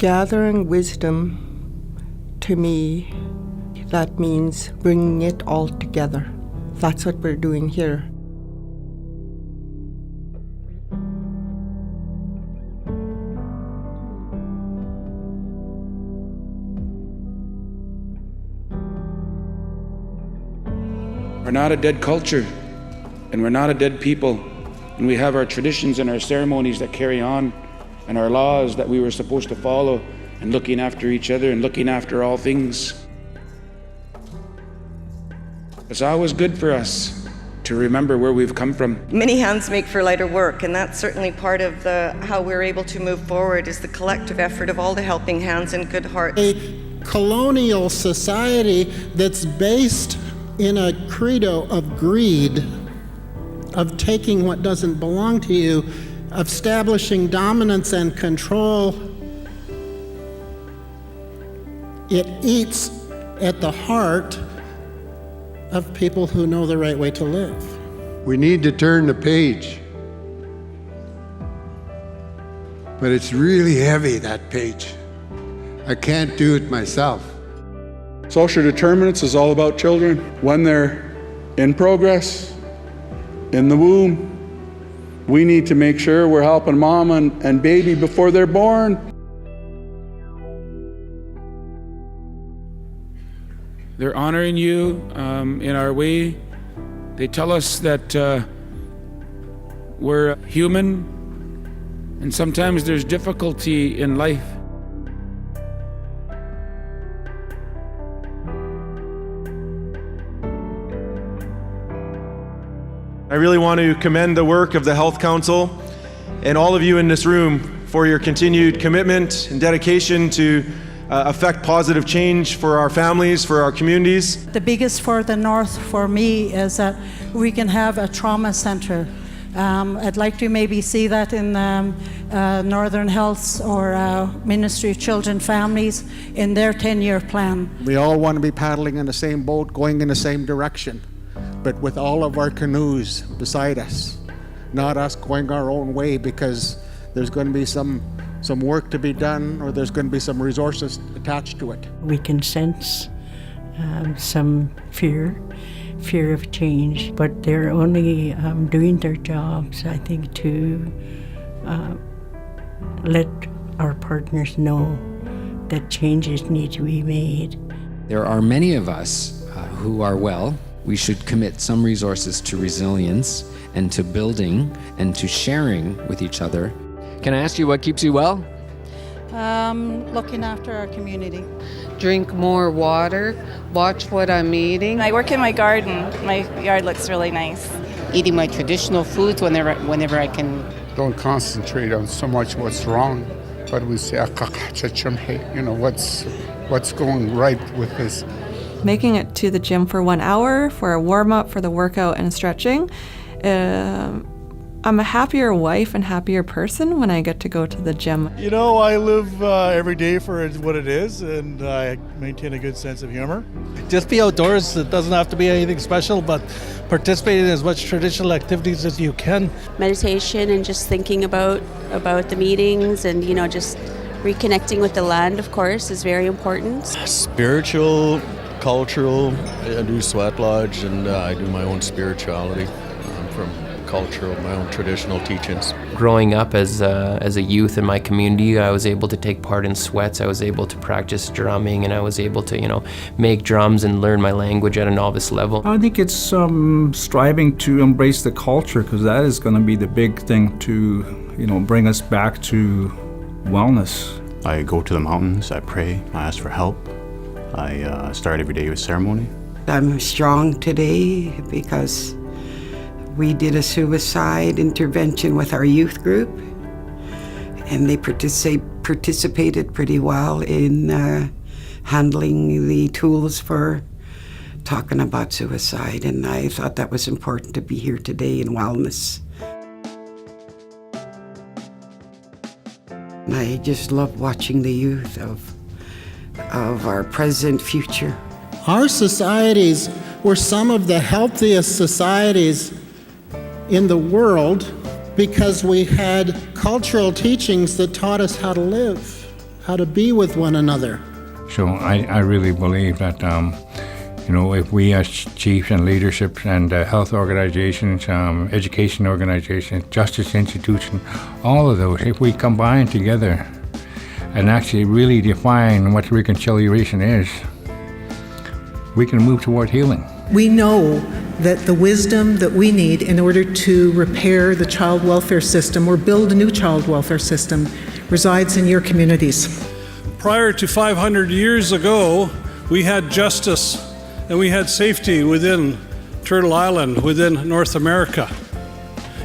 Gathering wisdom, to me, that means bringing it all together. That's what we're doing here. We're not a dead culture, and we're not a dead people, and we have our traditions and our ceremonies that carry on, and our laws that we were supposed to follow, and looking after each other and looking after all things. It's always good for us to remember where we've come from. Many hands make for lighter work, and that's certainly part of how we're able to move forward is the collective effort of all the helping hands and good hearts. A colonial society that's based in a credo of greed, of taking what doesn't belong to you, of establishing dominance and control, it eats at the heart of people who know the right way to live. We need to turn the page. But it's really heavy, that page. I can't do it myself. Social determinants is all about children. When they're in progress, in the womb, we need to make sure we're helping mom and baby before they're born. They're honoring you in our way. They tell us that we're human, and sometimes there's difficulty in life. I really want to commend the work of the Health Council and all of you in this room for your continued commitment and dedication to affect positive change for our families, for our communities. The biggest for the North for me is that we can have a trauma center. I'd like to maybe see that in Northern Health or Ministry of Children Families in their 10-year plan. We all want to be paddling in the same boat, going in the same direction, but with all of our canoes beside us, not us going our own way because there's going to be some work to be done or there's going to be some resources attached to it. We can sense some fear of change, but they're only doing their jobs, I think, to let our partners know that changes need to be made. There are many of us who are well. We should commit some resources to resilience and to building and to sharing with each other. Can I ask you what keeps you well? Looking after our community. Drink more water, watch what I'm eating. I work in my garden. My yard looks really nice. Eating my traditional foods whenever I can. Don't concentrate on so much what's wrong, but we say, what's going right with this. Making it to the gym for 1 hour for a warm-up, for the workout and stretching. I'm a happier wife and happier person when I get to go to the gym. You know, I live every day for what it is, and I maintain a good sense of humor. Just be outdoors. It doesn't have to be anything special, but participate in as much traditional activities as you can. Meditation and just thinking about the meetings and, just reconnecting with the land, of course, is very important. Spiritual, cultural. I do sweat lodge and I do my own spirituality. I'm from cultural, my own traditional teachings. Growing up as a youth in my community, I was able to take part in sweats. I was able to practice drumming, and I was able to, make drums and learn my language at a novice level. I think it's striving to embrace the culture, because that is going to be the big thing to, bring us back to wellness. I go to the mountains, I pray, I ask for help. I start every day with ceremony. I'm strong today because we did a suicide intervention with our youth group, and they participated pretty well in handling the tools for talking about suicide, and I thought that was important to be here today in wellness. And I just love watching the youth of our present future. Our societies were some of the healthiest societies in the world because we had cultural teachings that taught us how to live. how to be with one another. So I really believe that, if we as chiefs and leadership and health organizations, education organizations, justice institutions, all of those, if we combine together and actually really define what reconciliation is, we can move toward healing. We know that the wisdom that we need in order to repair the child welfare system or build a new child welfare system resides in your communities. Prior to 500 years ago, we had justice and we had safety within Turtle Island, within North America.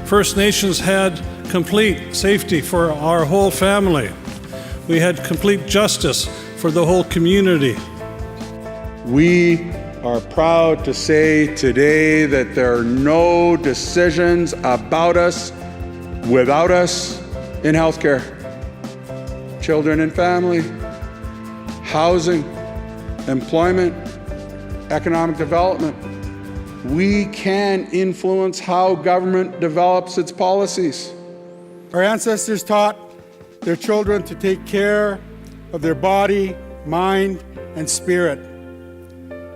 First Nations had complete safety for our whole family. We had complete justice for the whole community. We are proud to say today that there are no decisions about us without us in healthcare, children and family, housing, employment, economic development. We can influence how government develops its policies. Our ancestors taught their children to take care of their body, mind, and spirit.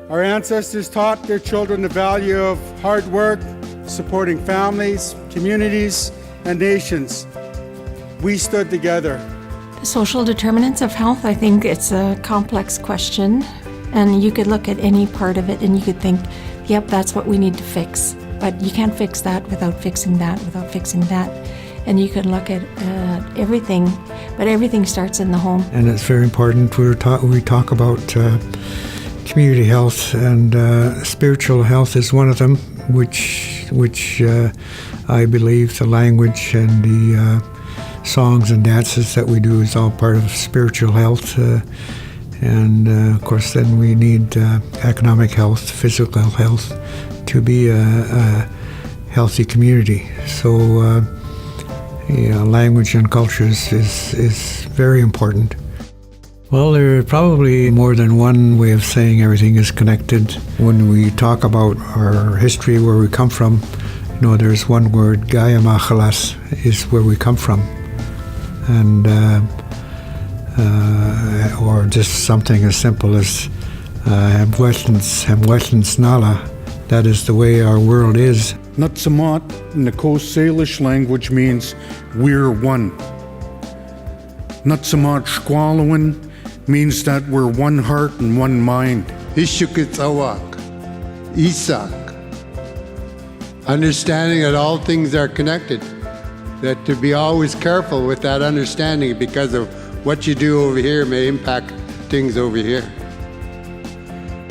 Our ancestors taught their children the value of hard work, supporting families, communities, and nations. We stood together. The social determinants of health, I think it's a complex question, and you could look at any part of it and you could think, yep, that's what we need to fix. But you can't fix that without fixing that, without fixing that. And you could look at everything, but everything starts in the home. And it's very important. We talk about community health, and spiritual health is one of them, which I believe the language and the songs and dances that we do is all part of spiritual health. And of course, then we need economic health, physical health to be a healthy community. So language and cultures is very important. Well, there are probably more than one way of saying everything is connected. When we talk about our history, where we come from, there's one word, Gaya Machalas, is where we come from. And or just something as simple as Hamwetlands Nala, that is the way our world is. Nutsamot in the Coast Salish language means we're one. Nutsamot Shqualawin means that we're one heart and one mind. Ishukitzawak, Isak. Understanding that all things are connected. That to be always careful with that understanding, because of what you do over here may impact things over here.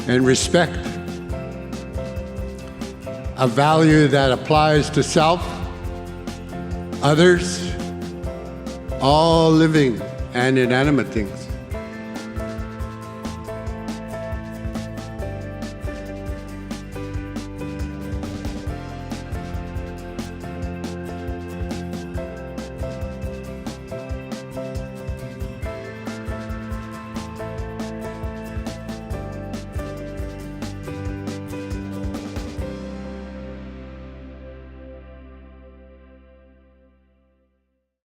And respect. A value that applies to self, others, all living and inanimate things.